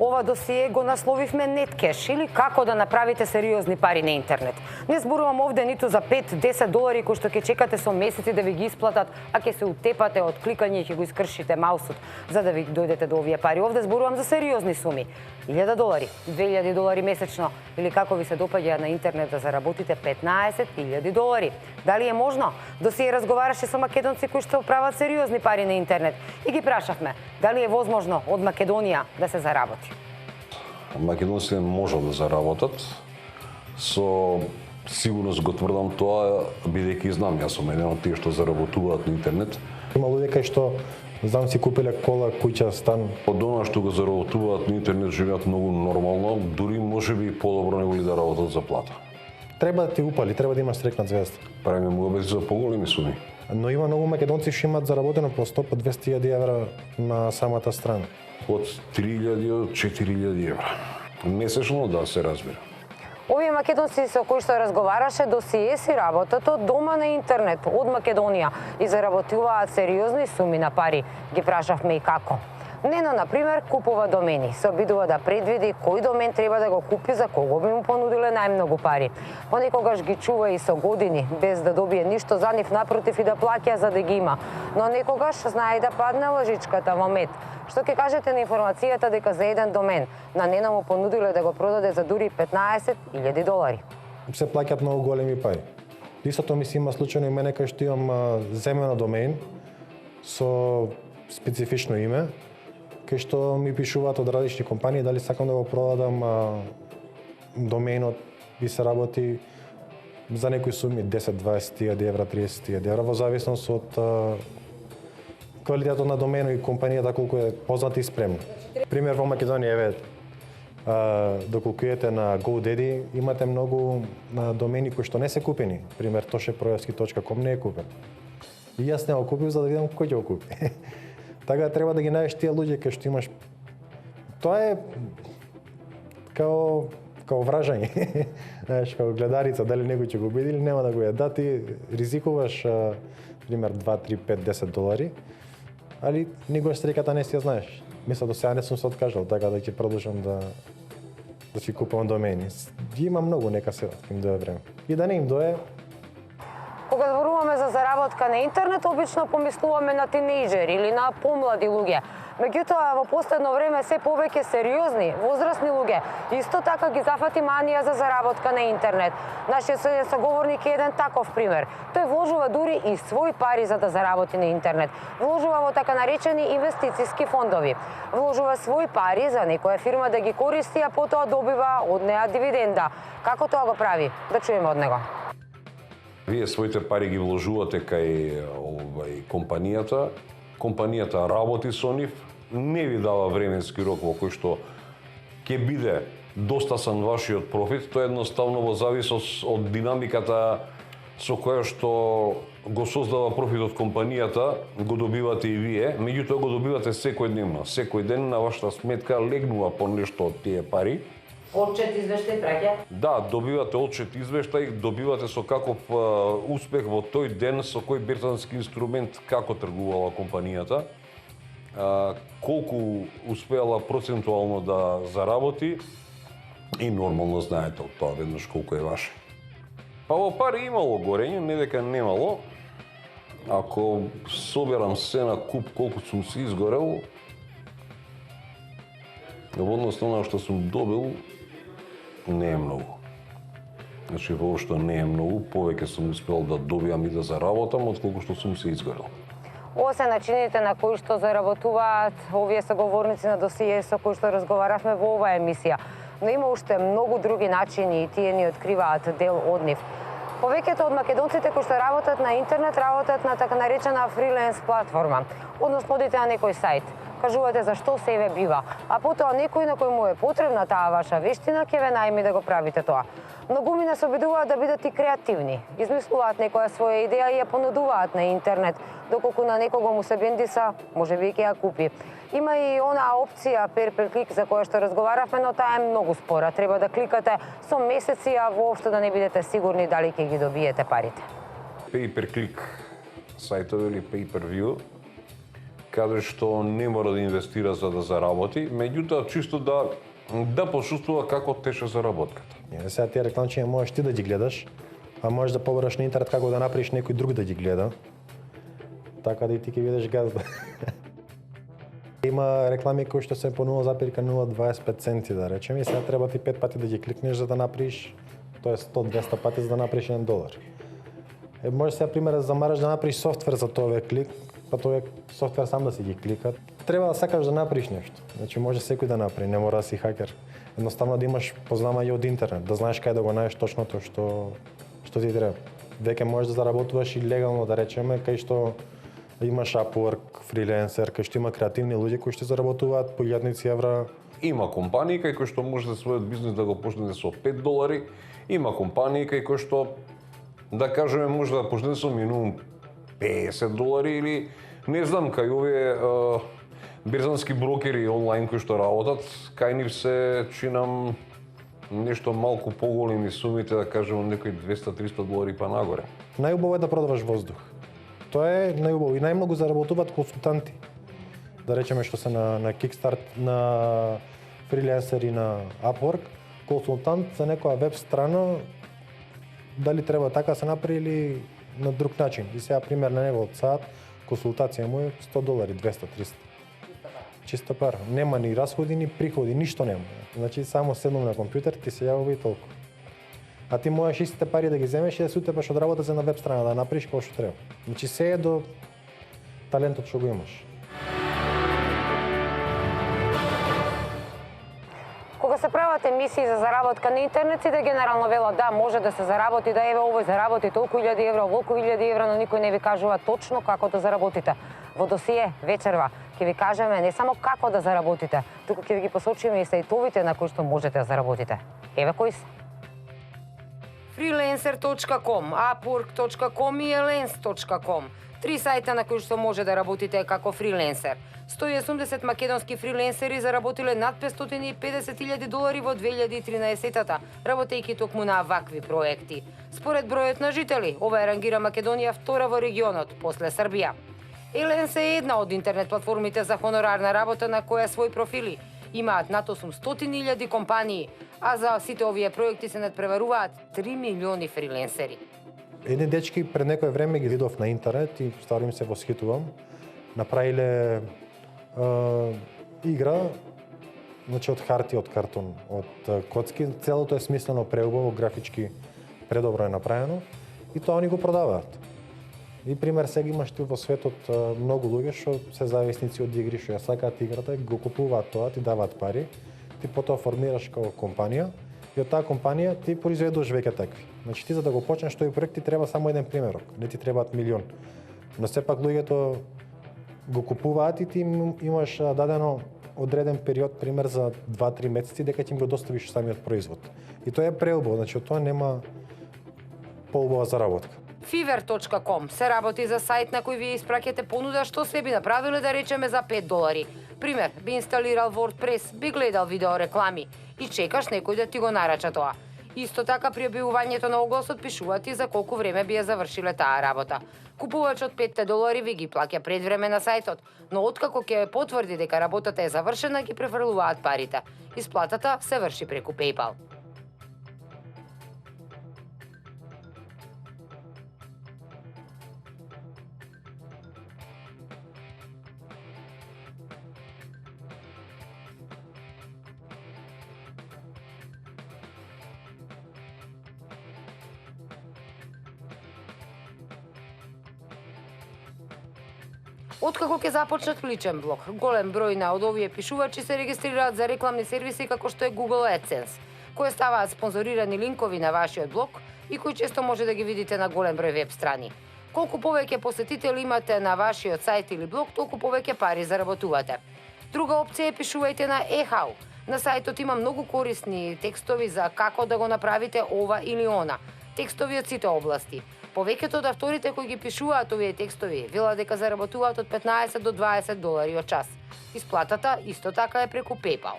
Ова досие го насловивме неткеш или како да направите сериозни пари на интернет. Не зборувам овде ниту за 5-10 долари кои што ќе чекате со месеци да ви ги исплатат, а ќе се утепате од кликање и ќе го искршите маусот за да ви дојдете до овие пари. Овде зборувам за сериозни суми. 1000 долари, 2000 долари месечно или како ви се допаѓа на интернет да заработите 15.000 долари. Дали е можно? Досие разговараше со македонци кои што прават сериозни пари на интернет и ги прашавме дали е возможно од Македонија да се заработи. Македонците можат да заработат. Со сигурност го тврдам тоа, бидејќи знам, јас сум еден од тие што заработуваат на интернет. Има луѓе кај што знам си купиле кола, куќа, стан. Од она што го заработуваат на интернет живеат многу нормално, дури можеби подобро него ли да работат за плата. Треба да ти упали, треба да имаш срекна звезда. Правиме муабети за поголеми суми. Но има многу македонци што имаат заработено по 100-200 евра на самата страна. Од 3000 до 4000 евра. Месечно, да, се разбира. Овие македонци со кои што разговараше досие си работат од дома на интернет, од Македонија и заработуваат сериозни суми на пари. Ги прашавме и како. Нено, например, купува домени. Се обидува да предвиди кој домен треба да го купи, за кого би му понудиле најмногу пари. Понекогаш ги чува и со години, без да добие ништо за нив, напротив и да плаќа за да ги има. Но некогаш знае да падне лажичката во мет. Што ќе кажете на информацијата дека за еден домен на Нено му понудиле да го продаде за дури 15.000 долари? Се плаќаат многу големи пари. Истото ми се има случајно и мене кај што имам земено домен со специфично име, кај што ми пишуваат од различни компании дали сакам да го продадам доменот би се работи за некои суми 10-20.000 евра, 30.000 евра во зависност од квалитетот на доменот и компанијата колку е позната и спремна. Пример во Македонија, еве, доколку идете на GoDaddy, имате многу домени кои што не се купени. Пример, tošeproevski.com не е купен. И јас не го купив за да видам кој ќе го купи. Така треба да ги најдеш тие луѓе кај што имаш. Тоа е као вражање. Знаеш, као гледарица, дали некој ќе го биде или нема да го јаде. Да, ти ризикуваш пример 2, 3, 5, 10 долари, али никогаш среката не си ја знаеш. Мисля, до сега не сум се откажал, така да ќе продолжам да си купувам домени. Ги има многу, нека се им дое време. И да не им дое. Кога зборуваме за заработка на интернет, обично помислуваме на тинејџери или на помлади луѓе. Меѓутоа, во последно време се повеќе сериозни, возрастни луѓе исто така ги зафати манија за заработка на интернет. Нашиот соговорник е еден таков пример. Тој вложува дури и свои пари за да заработи на интернет. Вложува во така наречени инвестициски фондови. Вложува свои пари за некоја фирма да ги користи, а потоа добива од неа дивиденда. Како тоа го прави? Да чуеме од него. Вие своите пари ги вложувате кај компанијата, компанијата работи со нив, не ви дава временски рок во кој што ќе биде достасан вашиот профит, тоа едноставно во зависност од динамиката со која што го создава профитот компанијата, го добивате и вие, меѓутоа го добивате секојдневно. Секој ден на вашата сметка легнува по нешто од тие пари. Отчет извештај праќа? Да, добивате отчет извештај, добивате со каков успех во тој ден, со кој биртански инструмент, како тргувала компанијата, колку успеала процентуално да заработи и нормално знаете од тоа веднаш колку е ваше. Па во пари имало горење, не дека немало. Ако соберам се на куп колку сум се изгорел, во однос на што сум добил, не е многу. Значи, воопшто не е многу, повеќе сум успел да добијам и да заработам, отколку што сум се изгорел. Ова се начините на кои што заработуваат овие соговорници на досие со кои што разговаравме во оваа емисија. Но има уште многу други начини и тие ни откриваат дел од нив. Повеќето од македонците кои што работат на интернет работат на така наречена фриленс платформа. Односно, одите на некој сајт, кажувате за што себе бива, а потоа некој на кој му е потребна таа ваша вештина ќе ве најми да го правите тоа. Многумина се обидуваат да бидат и креативни, измислуваат некоја своја идеја и ја понудуваат на интернет, доколку на некого му се бендиса, можеби ќе ја купи. Има и онаа опција per клик за која што разговаравме, но таа е многу спора. Треба да кликате со месеци, а воопшто да не бидете сигурни дали ќе ги добиете парите. Pay per click сајтови или pay per view, каде што не мора да инвестира за да заработи, меѓутоа чисто да почувствува како тече заработката. Сега тие рекламчиња можеш ти да ги гледаш, а можеш да побараш на интернет како да направиш некој друг да ги гледа. Така да и ти ќе видиш газда. Има реклами кои што се по 0,025 центи да речеме и сега треба ти 5 пати да ги кликнеш за да направиш, тоа е 100-200 пати за да направиш $1. Може сега пример да замараш да направиш софтвер за тоа клик, па тоа софтвер сам да си ги клика. Треба да сакаш да направиш нешто. Значи може секој да направи, не мора да си хакер. Едноставно да имаш познавање од интернет, да знаеш кај да го најдеш точно тоа што ти треба. Веќе можеш да заработуваш и легално да речеме, кај што имаш Upwork, фриленсер, кај што има креативни луѓе кои што заработуваат по илјадници евра. Има компании кај кои што можете својот бизнес да го почнете со $5, има компании кај кои што да кажеме може да почнете со минимум $50 или не знам кај овие берзански брокери онлайн кои што работат, кај нив се чинам нешто малку поголеми сумите, да кажеме некои $200-300 па нагоре. Најубаво е да продаваш воздух. Тоа е најубаво и најмногу заработуваат консултанти. Да речеме што се на Kickstart, на фриленсер и на Upwork, консултант за некоја веб страна, дали треба така се направи или на друг начин. И сега пример на него од саат, консултација му е $100, 200, 300. Чиста пара. Нема ни расходи, ни приходи, ништо нема. Значи само седнам на компјутер, ти се јавува и толку. А ти можеш истите пари да ги земеш и да се утепаш од работа за на веб страна, да направиш како што треба. Значи се е до талентот што го имаш. Кога се прават емисии за заработка на интернет, сите генерално велат да, може да се заработи, да еве овој заработи толку илјади евра, волку илјади евра, но никој не ви кажува точно како да заработите. Во досие вечерва ќе ви кажеме не само како да заработите, туку ќе ви ги посочиме и сајтовите на кои што можете да заработите. Еве кои се. freelancer.com, upwork.com и elens.com. 3 сајта на кои што може да работите како фриленсер. 180 македонски фриленсери заработиле над $550,000 во 2013-та, работејќи токму на вакви проекти. Според бројот на жители, ова рангира Македонија втора во регионот, после Србија. Еленс е една од интернет платформите за хонорарна работа на која свој профили имаат над 800,000 компании, а за сите овие проекти се надпреваруваат 3 милиони фриленсери. Едни дечки пред некое време ги видов на интернет и стварно им се восхитувам. Направиле игра, значи од харти, од картон, од коцки. Целото е смислено преубаво, графички предобро е направено и тоа они го продаваат. И пример сега имаш ти во светот многу луѓе што се зависници од игри, што ја сакаат играта, го купуваат тоа, ти даваат пари, ти потоа формираш како компанија и од таа компанија ти произведуваш веќе такви. Значи ти за да го почнеш тој проект ти треба само еден примерок, не ти требаат милион. Но сепак луѓето го купуваат и ти имаш дадено одреден период, пример за 2-3 месеци дека ќе им го доставиш самиот производ. И тоа е преубаво, значи од тоа нема поубава заработка. Fiverr.com се работи за сајт на кој вие испраќате понуда што се би направиле да речеме за $5. Пример, би инсталирал WordPress, би гледал видео реклами и чекаш некој да ти го нарача тоа. Исто така при објавувањето на огласот пишуваат и за колку време би ја завршиле таа работа. Купувачот $5 ви ги плаќа пред време на сајтот, но откако ќе потврди дека работата е завршена, ги префрлуваат парите. Исплатата се врши преку PayPal. Откако ќе започнат личен блог, голем број на од овие пишувачи се регистрираат за рекламни сервиси како што е Google AdSense, кои ставаат спонзорирани линкови на вашиот блог и кои често може да ги видите на голем број веб страни. Колку повеќе посетители имате на вашиот сајт или блог, толку повеќе пари заработувате. Друга опција е пишувајте на eHow. На сајтот има многу корисни текстови за како да го направите ова или она. Текстови од сите области. Повеќето од авторите кои ги пишуваат овие текстови велат дека заработуваат од $15 до $20 од час. Исплатата исто така е преку PayPal.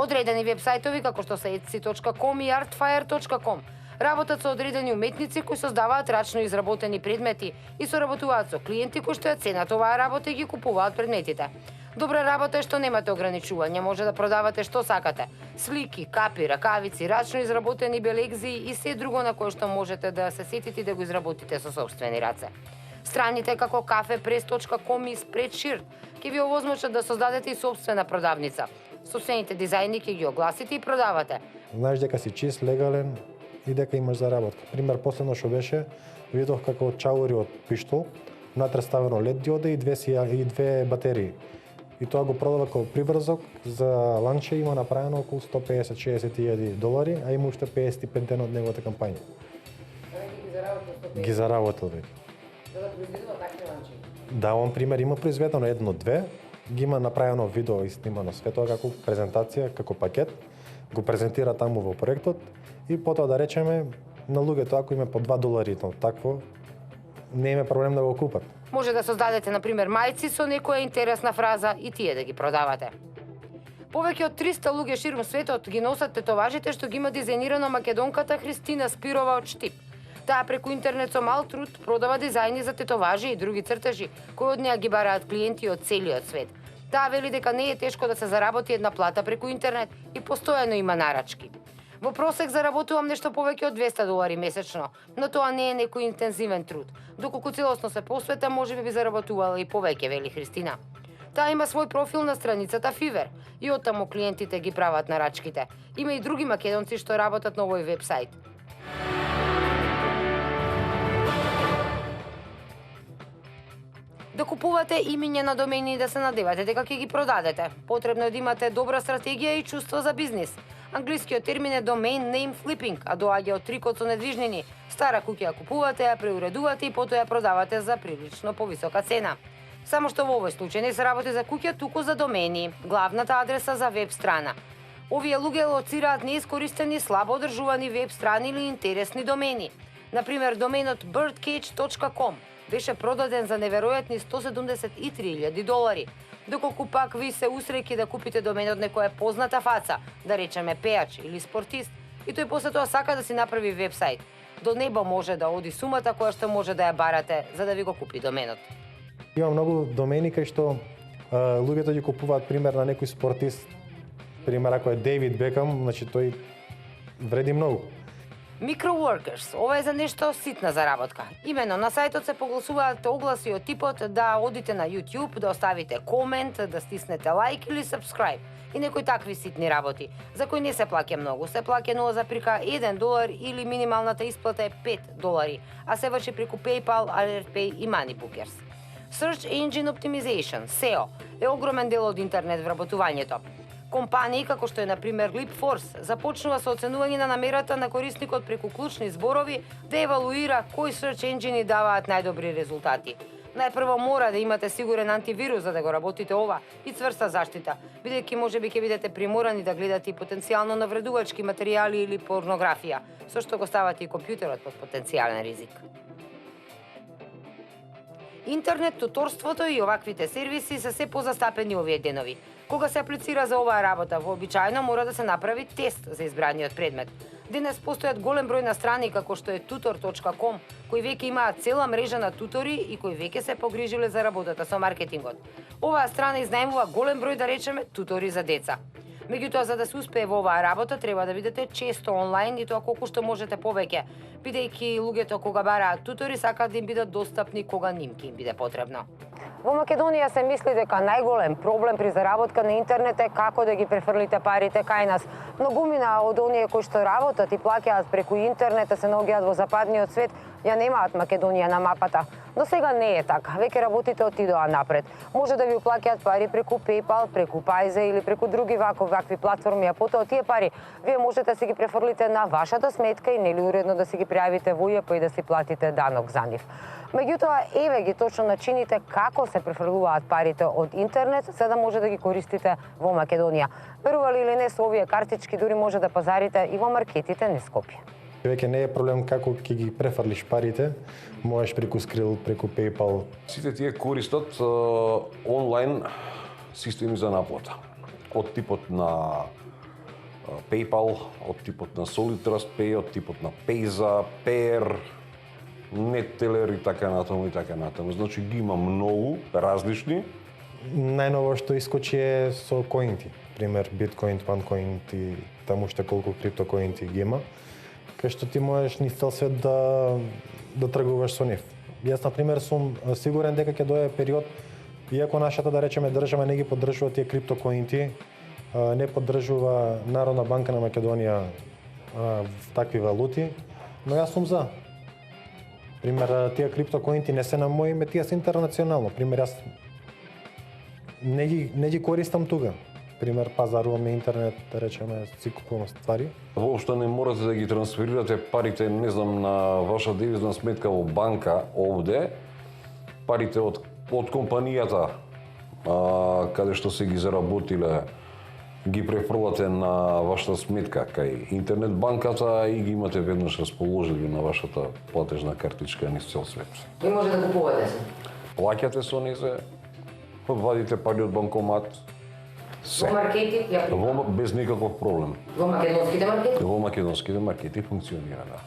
Одредени вебсајтови како што се etsy.com и artfire.com работат со одредени уметници кои создаваат рачно изработени предмети и соработуваат со клиенти кои што ја ценат оваа работа и ги купуваат предметите. Добра работа е што немате ограничување, може да продавате што сакате. Слики, капи, ракавици, рачно изработени белегзи и се друго на кое што можете да се сетите и да го изработите со сопствени раце. Страните како cafepress.com и Spreadshirt ќе ви овозможат да создадете и сопствена продавница. Сопствените дизајни ќе ги огласите и продавате. Знаеш дека си чист, легален и дека имаш заработка. Пример, последно што беше, видов како чаури од пиштол, внатре ставено LED диода и две батерии. И тоа го продава како приврзок, за ланче има направено околу $150-60,000, а има уште 55 дена од неговата кампања. Ги заработил веќе. За да произведува такви ланчи? Да, он пример има произведено 1-2, ги има направено видео и снимано све тоа како презентација, како пакет, го презентира таму во проектот и потоа да речеме на луѓето ако има по $2, такво не има проблем да го купат. Може да создадете, например, мајци со некоја интересна фраза и тие да ги продавате. Повеќе од 300 луѓе ширум светот ги носат тетоважите што ги има дизајнирано македонката Христина Спирова од Штип. Таа преку интернет со мал труд продава дизајни за тетоважи и други цртежи, кои од неа ги бараат клиенти од целиот свет. Таа вели дека не е тешко да се заработи една плата преку интернет и постојано има нарачки. Во просек заработувам нешто повеќе од $200 месечно, но тоа не е некој интензивен труд. Доколку целосно се посвета, можеби би заработувала и повеќе, вели Христина. Таа има свој профил на страницата Fiverr и оттаму клиентите ги прават нарачките. Има и други македонци што работат на овој вебсајт. Да купувате имиња на домени и да се надевате дека ќе ги продадете. Потребно е да имате добра стратегија и чувство за бизнис. Англискиот термин е domain name flipping, а доаѓа од трикот со недвижнини. Стара куќа ја купувате, ја преуредувате и потоа ја продавате за прилично повисока цена. Само што во овој случај не се работи за куќа, туку за домени, главната адреса за веб страна. Овие луѓе лоцираат неискористени, слабо одржувани веб страни или интересни домени. Например, доменот birdcage.com беше продаден за неверојатни $173,000, доколку пак ви се усреќи да купите домен од некоја позната фаца, да речеме пеач или спортист, и тој после тоа сака да си направи вебсајт. До небо може да оди сумата која што може да ја барате за да ви го купи доменот. Има многу домени кај што луѓето ги купуваат пример на некој спортист, пример ако е Дейвид Бекам, значи тој вреди многу. Microworkers, ова е за нешто ситна заработка. Имено на сајтот се погласуваат огласи од типот да одите на YouTube, да оставите комент, да стиснете лайк или subscribe и некои такви ситни работи, за кои не се плаќа многу. Се плаќа $0,1 или минималната исплата е $5, а се врши преку PayPal, AlertPay и MoneyBookers. Search Engine Optimization, SEO, е огромен дел од интернет вработувањето. Компании како што е на пример LeapForce започнува со оценување на намерата на корисникот преку клучни зборови да евалуира кои search engine даваат најдобри резултати. Најпрво мора да имате сигурен антивирус за да го работите ова и цврста заштита, бидејќи можеби ќе бидете приморани да гледате потенцијално навредувачки материјали или порнографија, со што го ставате и компјутерот под потенцијален ризик. Интернет туторството и оваквите сервиси се се позастапени овие денови. Кога се аплицира за оваа работа, вообичаено мора да се направи тест за избраниот предмет. Денес постојат голем број на страни како што е tutor.com, кои веќе имаат цела мрежа на тутори и кои веќе се погрижиле за работата со маркетингот. Оваа страна изнајмува голем број, да речеме, тутори за деца. Меѓутоа, за да се успее во оваа работа, треба да бидете често онлайн и тоа колку што можете повеќе, бидејќи луѓето кога бараат тутори сакаат да им бидат достапни кога нимки им биде потребно. Во Македонија се мисли дека најголем проблем при заработка на интернет е како да ги префрлите парите кај нас. Многумина од оние кои што работат и плаќаат преку интернет, се наоѓаат во западниот свет, ја немаат Македонија на мапата. Но сега не е така. Веќе работите отидоа напред. Може да ви уплаќаат пари преку PayPal, преку Payze или преку други вакви платформи, а потоа тие пари вие можете да си ги префрлите на вашата сметка и нели уредно да си ги пријавите во ИАП и да си платите данок за нив. Меѓутоа, еве ги точно начините како се префрлуваат парите од интернет, за да може да ги користите во Македонија. Верували или не, со овие картички дури може да пазарите и во маркетите низ Скопје. Веќе не е проблем како ќе ги префрлиш парите, можеш преку Skrill, преку PayPal. Сите тие користат онлайн системи за наплата. Од типот на PayPal, од типот на Solid Trust Pay, од типот на Payza, Payer, NetTeller и така натаму и така натаму. Значи ги има многу различни. Најново што искочи е со коинти. Пример Bitcoin, OneCoin и таму уште колку криптокоинти ги има. Кај што ти можеш низ цел свет да тргуваш со нив. Јас на пример сум сигурен дека ќе дое период, иако нашата да речеме држава не ги поддржува тие криптокоинти, не поддржува Народна банка на Македонија такви валути, но јас сум за. Пример, тие криптокоинти не се на мој име, тие се интернационално. Пример, јас не ги користам тука. Пример, пазарувам на интернет, да речеме, си купувам ствари. Воопшто не морате да ги трансферирате парите, не знам, на ваша девизна сметка во банка овде. Парите од компанијата каде што се ги заработиле, ги префрлате на вашата сметка кај интернет банката и ги имате веднаш расположени на вашата платежна картичка низ цел свет. И може да купувате се. Плаќате со незе, вадите пари од банкомат, се. Во маркети, Без никаков проблем. во македонските маркети. Во македонските маркети функционира, да.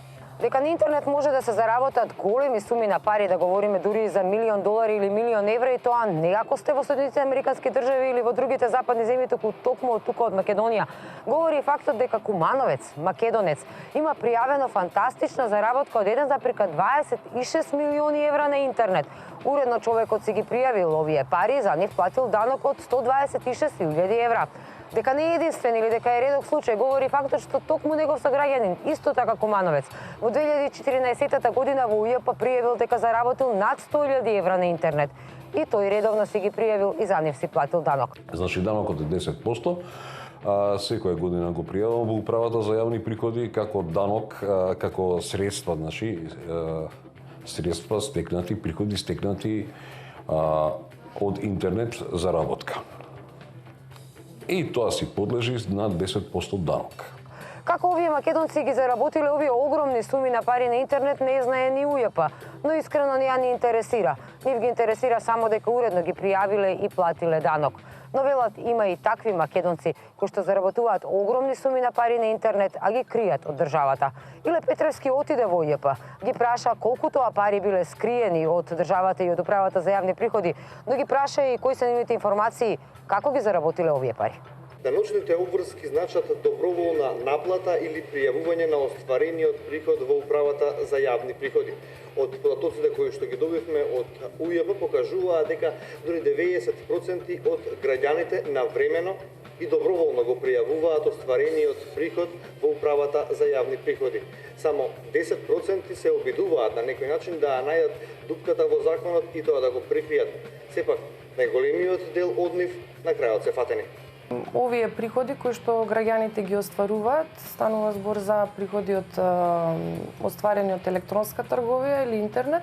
Дека на интернет може да се заработат големи суми на пари, да говориме дури за $1.000.000 или $1.000.000, и тоа не ако сте во Соединетите американски држави или во другите западни земји, туку токму од тука од Македонија. Говори и фактот дека Кумановец, македонец, има пријавено фантастична заработка од 1,26 милиони евра на интернет. Уредно човекот си ги пријавил овие пари, за нив платил данок од 126.000 евра. Дека не е единствен или дека е редок случај, говори фактот што токму негов сограѓанин, исто така Кумановец, во 2014 година во УЈП пријавил дека заработил над 100.000 евра на интернет. И тој редовно си ги пријавил и за нив си платил данок. Значи данокот е 10%, секоја година го пријавам во управата за јавни приходи како данок, како средства, значи средства стекнати, приходи стекнати од интернет заработка. И тоа си подлежи на 10% данок. Како овие македонци ги заработиле овие огромни суми на пари на интернет не знае ни УЈП, но искрено не ја ни интересира. Нив ги интересира само дека уредно ги пријавиле и платиле данок. Но велат има и такви македонци кои што заработуваат огромни суми на пари на интернет, а ги кријат од државата. Иле Петревски отиде во УЈП, ги праша колку тоа пари биле скриени од државата и од управата за јавни приходи, но ги праша и кои се нивните информации како ги заработиле овие пари. Даночните обврски значат доброволна наплата или пријавување на остварениот приход во управата за јавни приходи. Од податоците кои што ги добивме од УЈП покажуваат дека дури 90% од граѓаните навремено и доброволно го пријавуваат остварениот приход во управата за јавни приходи. Само 10% се обидуваат на некој начин да најдат дупката во законот и тоа да го прикријат. Сепак, најголемиот дел од нив на крајот се фатени. Овие приходи кои што граѓаните ги остваруваат, станува збор за приходи од остварени од електронска трговија или интернет.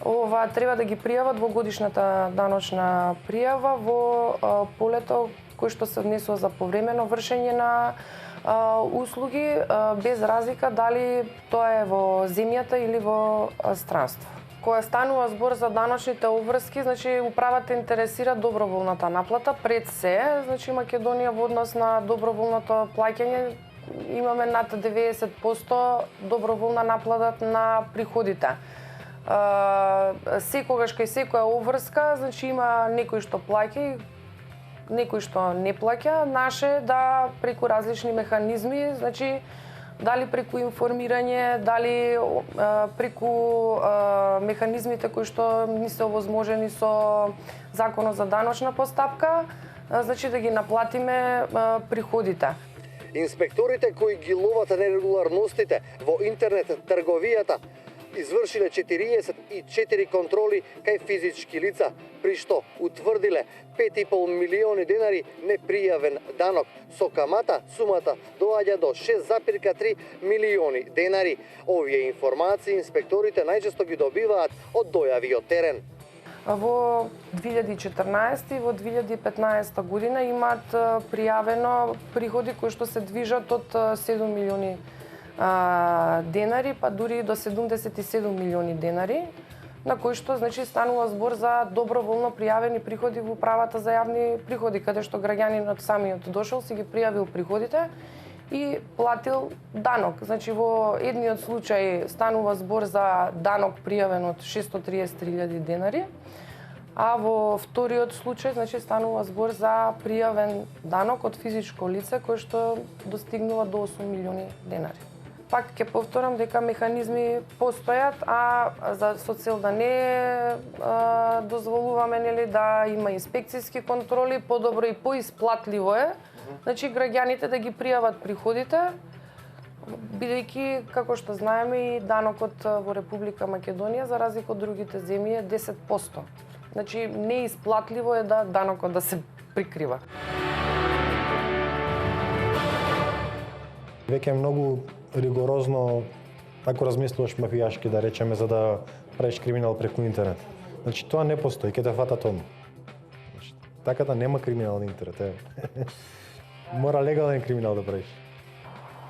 Ова треба да ги пријават во годишната даночна пријава во полето кој што се внесува за повремено вршење на услуги, без разлика дали тоа е во земјата или во странство. Кога станува збор за даночните обврски, значи управата интересира доброволната наплата пред се, значи Македонија во однос на доброволното плаќање имаме над 90% доброволна наплата на приходите. Секогаш кај секоја обврска, значи има некој што плаќа и некој што не плаќа. Наше да преку различни механизми, значи дали преку информирање, дали преку механизмите кои што ни се овозможени со Законот за даночна постапка, значи да ги наплатиме приходите. Инспекторите кои ги ловат нерегуларностите во интернет трговијата извршиле 44 контроли кај физички лица, при што утврдиле 5,5 милиони денари непријавен данок. Со камата сумата доаѓа до 6,3 милиони денари. Овие информации инспекторите најчесто ги добиваат од дојави од терен. Во 2014 и во 2015 година имаат пријавено приходи кои што се движат од 7 милиони денари, па дури до 77 милиони денари, на кои што значи станува збор за доброволно пријавени приходи во управата за јавни приходи, каде што граѓанинот самиот дошол си ги пријавил приходите и платил данок. Значи во едниот случај станува збор за данок пријавен од 633.000 денари, а во вториот случај значи станува збор за пријавен данок од физичко лице кој што достигнува до 8 милиони денари. Пак ќе повторам дека механизми постојат, а со цел да не дозволуваме нели да има инспекцијски контроли, подобро и поисплатливо е, значи граѓаните да ги пријават приходите, бидејќи како што знаеме и данокот во Република Македонија за разлика од другите земји е 10%. Значи неисплатливо е да данокот да се прикрива. Веќе многу ригорозно, ако размислуваш мафијашки, да речеме, за да правиш криминал преку интернет. Значи, тоа не постои, ќе те фатат одма. Значи, така да нема криминал на интернет. Мора легален криминал да правиш.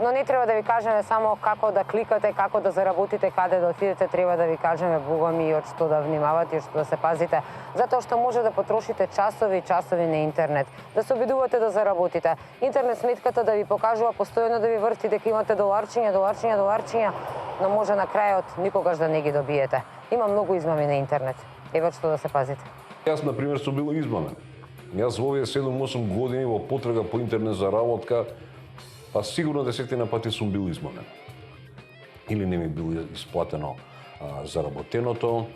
Но не треба да ви кажеме само како да кликате, како да заработите, каде да отидете, треба да ви кажеме богами и од што да внимавате и од што да се пазите, затоа што може да потрошите часови и часови на интернет, да се обидувате да заработите. Интернет сметката да ви покажува постојано да ви врти дека имате доларчиња, но може на крајот никогаш да не ги добиете. Има многу измами на интернет. Ева што да се пазите. Јас, например, сум бил измамен. Јас во овие 7-8 години во потрага по интернет за работка, па сигурно 10 пати сум бил измамен. Или не ми било исплатено заработеното,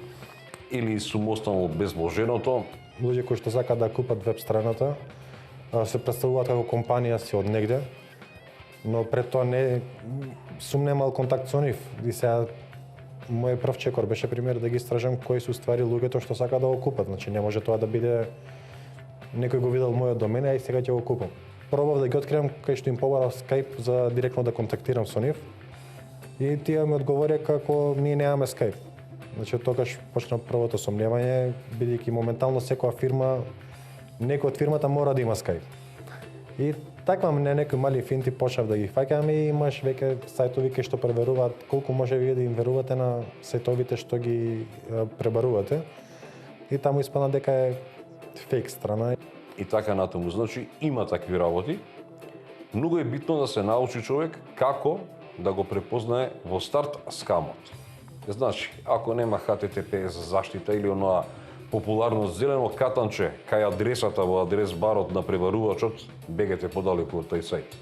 или сум останал без вложеното. Луѓе кои што сакаат да купат веб страната, се представуваат како компанија си од негде, но пред тоа не сум немал контакт со нив. И сега мој прв чекор беше пример да ги истражам кои се уствари луѓето што сакаат да го купат. Значи не може тоа да биде некој го видел мојот домен, а и сега ќе го купам. Пробав да ги откриам кај што им побарав Skype за директно да контактирам со нив. И тие ми одговорија како ние немаме Skype. Значи тогаш почна првото сомневање, бидејќи моментално секоја фирма, некој од фирмата мора да има Skype. И таква не некои мали финти почнав да ги фаќам и имаш веќе сајтови кај што проверуваат колку може вие да им верувате на сајтовите што ги пребарувате. И таму испадна дека е фейк страна. И така натаму. Значи, има такви работи. Многу е битно да се научи човек како да го препознае во старт скамот. Значи, ако нема HTTPS заштита или оноа популарно зелено катанче кај адресата во адрес барот на преварувачот, бегете подалеку од тој сајт.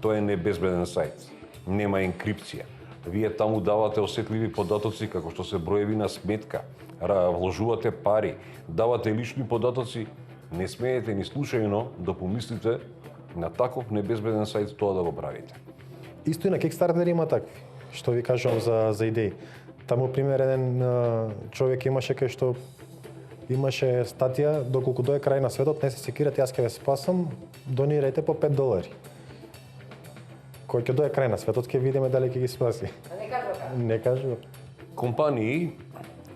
Тоа е небезбеден сајт. Нема енкрипција. Вие таму давате осетливи податоци како што се броеви на сметка, вложувате пари, давате лични податоци. Не смеете ни случајно да помислите на таков небезбеден сајт тоа да го правите. Исто и на Kickstarter има такви, што ви кажувам за идеи. Таму пример еден човек имаше кај што имаше статија доколку дое крај на светот, не се секирате, јас ќе ве спасам, донирајте по $5. Кој ќе дое крај на светот, ќе видиме дали ќе ги спаси. Не кажува. Не кажува. Компании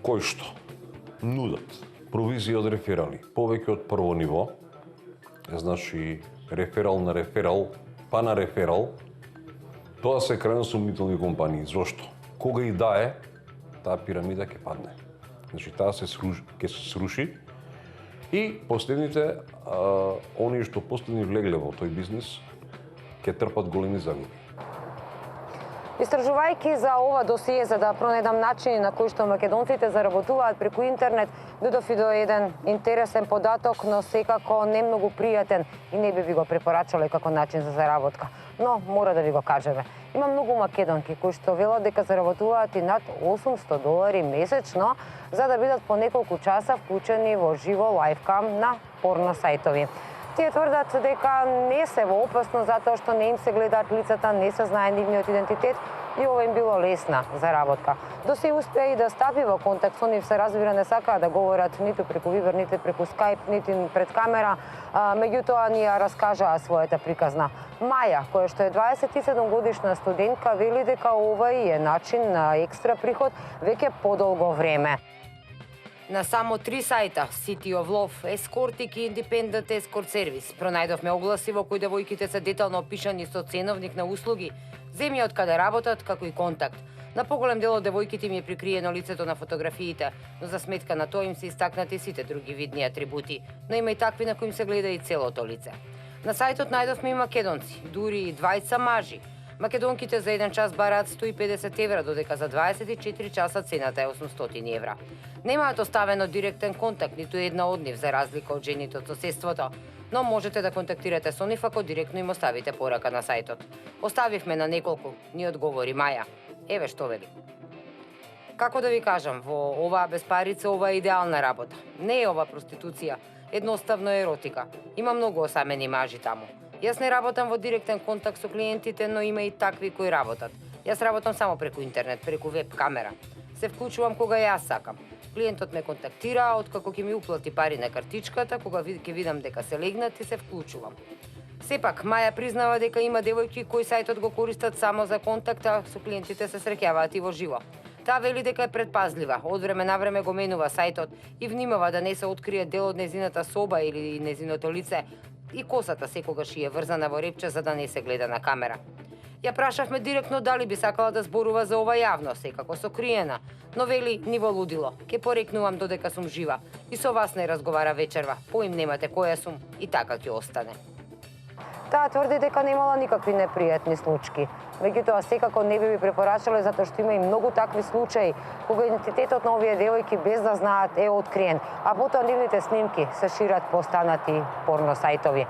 кои што нудат провизија од реферали, повеќе од прво ниво, значи реферал на реферал, па на реферал, тоа се крајно сумнителни компании. Зошто? Кога и да е, таа пирамида ќе падне. Значи таа ќе се сруши и последните, оние што последни влегле во тој бизнес, ќе трпат големи загуби. Истражувајќи за ова досие за да пронајдам начини на кои што македонците заработуваат преку интернет, дојдов и до еден интересен податок, но секако не многу пријатен и не би го препорачале како начин за заработка. Но мора да ви го кажеме. Има многу македонки кои што велат дека заработуваат и над $800 месечно за да бидат по неколку часа вклучени во живо лајфкам на порно сајтови. Тие тврдат дека не се во опасно затоа што не им се гледаат лицата, не се знае нивниот идентитет и ова им било лесна заработка. До се успеа и да стапи во контакт со нив, се разбира не сакаа да говорат ниту преку Viber, ниту преку Skype, ниту пред камера, меѓутоа ни ја раскажаа својата приказна. Маја, која што е 27 годишна студентка, вели дека овој е начин на екстра приход веќе подолго време. На само 3 сајта, City of Love, Escortic и Independent Escort Service, пронајдовме огласи во кои девојките се детално опишани со ценовник на услуги, земја од каде работат, како и контакт. На поголем дел од девојките им е прикриено лицето на фотографиите, но за сметка на тоа им се истакнати сите други видни атрибути, но има и такви на кои им се гледа и целото лице. На сајтот најдовме и македонци, дури и двајца мажи. Македонките за 1 час бараат 150 евра, додека за 24 часа цената е 800 евра. Немаат оставено директен контакт ниту една од нив, за разлика од жените од соседството, но можете да контактирате со нив ако директно им оставите порака на сајтот. Оставивме на неколку, ни одговори Маја. Еве што вели. Како да ви кажам, во оваа безпарица ова е идеална работа. Не е ова проституција, едноставно еротика. Има многу осамени мажи таму. Јас не работам во директен контакт со клиентите, но има и такви кои работат. Јас работам само преку интернет, преку веб камера. Се вклучувам кога јас сакам. Клиентот ме контактира, откако ќе ми уплати пари на картичката, кога ќе видам дека се легнати, се вклучувам. Сепак, Маја признава дека има девојки кои сајтот го користат само за контакт, а со клиентите се среќаваат и во живо. Таа вели дека е предпазлива, од време на време го менува сајтот и внимава да не се открие дел од незината соба или незиното лице, и косата секогаш е врзана во репче за да не се гледа на камера. Ја прашавме директно дали би сакала да зборува за ова јавно, секако сокриена, но вели ни во лудило. Ке порекнувам додека сум жива и со вас не разговара вечерва, поим немате која сум и така ќе остане. Таа тврди дека немала никакви непријатни случаи. Меѓутоа, секако не би ви препорачале затоа што има и многу такви случаи кога идентитетот на овие девојки без да знаат е откриен, а потоа нивните снимки се шират по останати порно сајтови.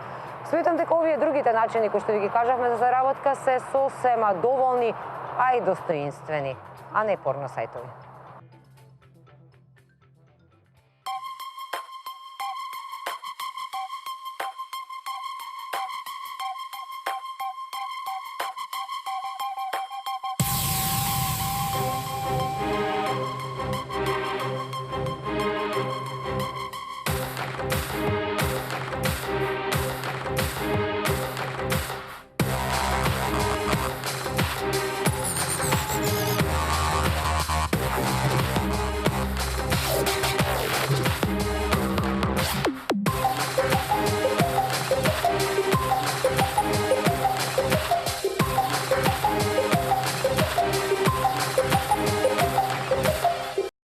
Сметам дека овие другите начини кои што ви ги кажавме за заработка се сосема доволни, а и достоинствени, а не порно сајтови.